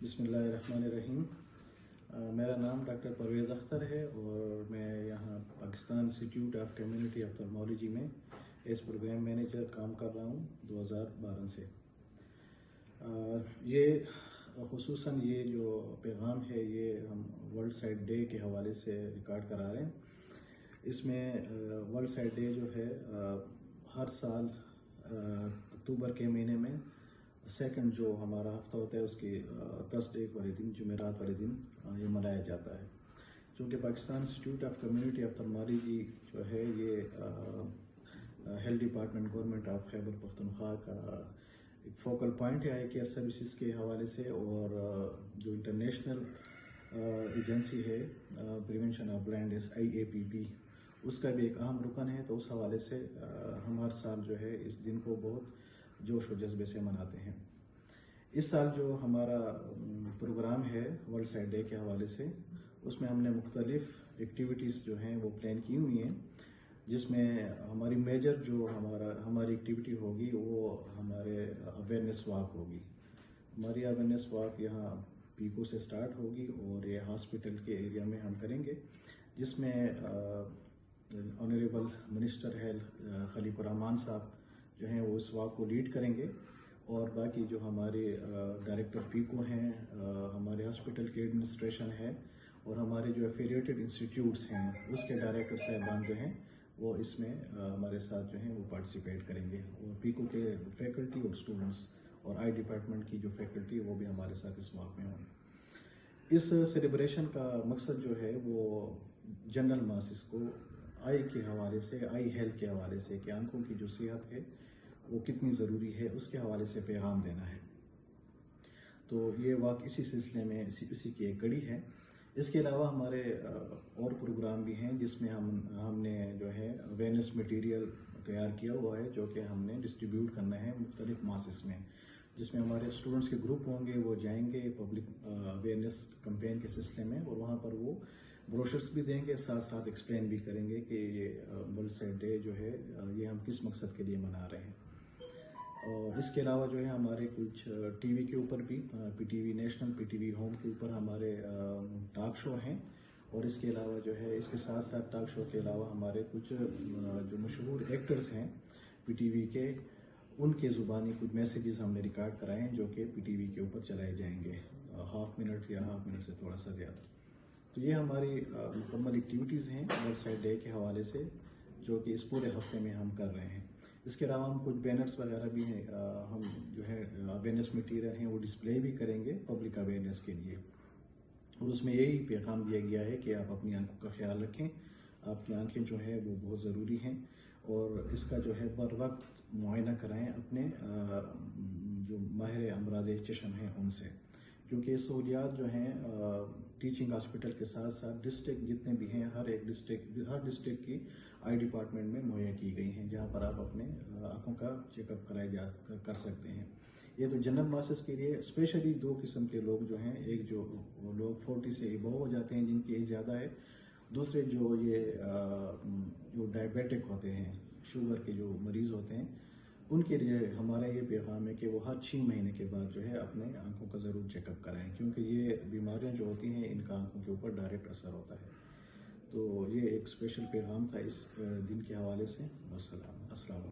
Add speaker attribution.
Speaker 1: बिस्मिल्लाहिर्रहमानिर्रहीम। मेरा नाम डॉक्टर परवेज़ अख्तर है और मैं यहाँ Pakistan institute of community ophthalmology में एज प्रोग्राम मैनेजर काम कर रहा हूँ 2012 से। ये खुसूसन ये जो पैगाम है ये हम वर्ल्ड साइट डे के हवाले से रिकॉर्ड करा रहे हैं। इसमें वर्ल्ड साइट डे जो है हर साल अक्टूबर के महीने में सेकंड जो हमारा हफ्ता होता है उसकी थर्सडे वाले दिन, जुमेरात वाले दिन ये मनाया जाता है। चूँकि Pakistan institute of community ophthalmology जो है ये health department government of Khyber Pakhtunkhwa का एक फोकल पॉइंट है आई केयर सर्विसेज के हवाले से, और जो इंटरनेशनल एजेंसी है प्रिवेंशन ऑफ ब्लाइंडनेस IAPP उसका भी एक अहम रुकन है। तो उस हवाले से हम हर साल जो है इस दिन को बहुत जोश और जज्बे से मनाते हैं। इस साल जो हमारा प्रोग्राम है वर्ल्ड साइट डे के हवाले से, उसमें हमने मुख्तलिफ एक्टिविटीज़ जो हैं वो प्लान की हुई हैं, जिसमें हमारी मेजर जो हमारी एक्टिविटी होगी वो हमारे अवेयरनेस वॉक होगी। हमारी अवेयरनेस वॉक यहाँ पीको से स्टार्ट होगी और ये हॉस्पिटल के एरिया में हम करेंगे, जिसमें ऑनरेबल मिनिस्टर हेल्थ खलीकुर रहमान साहब जो हैं वो इस वॉक को लीड करेंगे, और बाकी जो हमारे डायरेक्टर पीको हैं, हमारे हॉस्पिटल के एडमिनिस्ट्रेशन है और हमारे जो एफिलिएटेड इंस्टीट्यूट्स हैं उसके डायरेक्टर साहबान जो हैं वो इसमें हमारे साथ जो हैं वो पार्टिसिपेट करेंगे, और पीको के फैकल्टी और स्टूडेंट्स और आई डिपार्टमेंट की जो फैकल्टी वो भी हमारे साथ इस वॉक में हों। इस सेलिब्रेशन का मकसद जो है वो जनरल मासिस को आई के हवाले से, आई हेल्थ के हवाले से कि आंखों की जो सेहत है वो कितनी ज़रूरी है उसके हवाले से पैगाम देना है। तो ये वाक़ इसी सिलसिले में इसी की एक कड़ी है। इसके अलावा हमारे और प्रोग्राम भी हैं जिसमें हमने जो है अवेयरनेस मटेरियल तैयार किया हुआ है, जो कि हमने डिस्ट्रीब्यूट करना है मुख्तलिफ मासेस में, जिसमें हमारे स्टूडेंट्स के ग्रुप होंगे, वो जाएंगे पब्लिक अवेयरनेस कैंपेन के सिलसिले में, और वहाँ पर वो ब्रोशर्स भी देंगे, साथ साथ एक्सप्लेन भी करेंगे कि ये वर्ल्ड साइट डे जो है ये हम किस मकसद के लिए मना रहे हैं। और इसके अलावा जो है हमारे कुछ टीवी के ऊपर भी PTV नेशनल, PTV होम के ऊपर हमारे टॉक शो हैं, और इसके अलावा जो है इसके साथ साथ टॉक शो के अलावा हमारे कुछ जो मशहूर एक्टर्स हैं PTV के, उनके ज़ुबानी कुछ मैसेजेस हमने रिकॉर्ड कराए हैं जो कि PTV के ऊपर चलाए जाएंगे हाफ मिनट या हाफ मिनट से थोड़ा सा ज़्यादा। तो ये हमारी मुकम्मल एक्टिविटीज़ हैं वर्ल्ड साइट डे के हवाले से, जो कि इस पूरे हफ्ते में हम कर रहे हैं। इसके अलावा हम कुछ बैनर्स वगैरह भी हैं, हम जो है अवेयरनेस मटीरियल हैं वो डिस्प्ले भी करेंगे पब्लिक अवेयरनेस के लिए, और उसमें यही पैगाम दिया गया है कि आप अपनी आंखों का ख्याल रखें, आपकी आंखें जो है वो बहुत ज़रूरी हैं, और इसका जो है बर वक्त मुआयना कराएँ अपने जो माहिर अमराज़ चश्म हैं उनसे, क्योंकि ये सहूलियात जो हैं टीचिंग हॉस्पिटल के साथ साथ डिस्ट्रिक्ट जितने भी हैं हर डिस्ट्रिक्ट की आई डिपार्टमेंट में मुहैया की गई हैं, जहां पर आप अपने आंखों का चेकअप कर सकते हैं। ये तो जनरल मासेस के लिए स्पेशली दो किस्म के लोग जो हैं, एक जो लोग 40 से एबव हो जाते हैं जिनकी एज ज़्यादा है, दूसरे जो जो डायबिटिक होते हैं, शुगर के जो मरीज़ होते हैं, उनके लिए हमारा ये पैगाम है कि वो हर 6 महीने के बाद जो है अपने आंखों का ज़रूर चेकअप कराएं, क्योंकि ये बीमारियां जो होती हैं इनका आंखों के ऊपर डायरेक्ट असर होता है। तो ये एक स्पेशल पैगाम था इस दिन के हवाले से। अस्सलाम।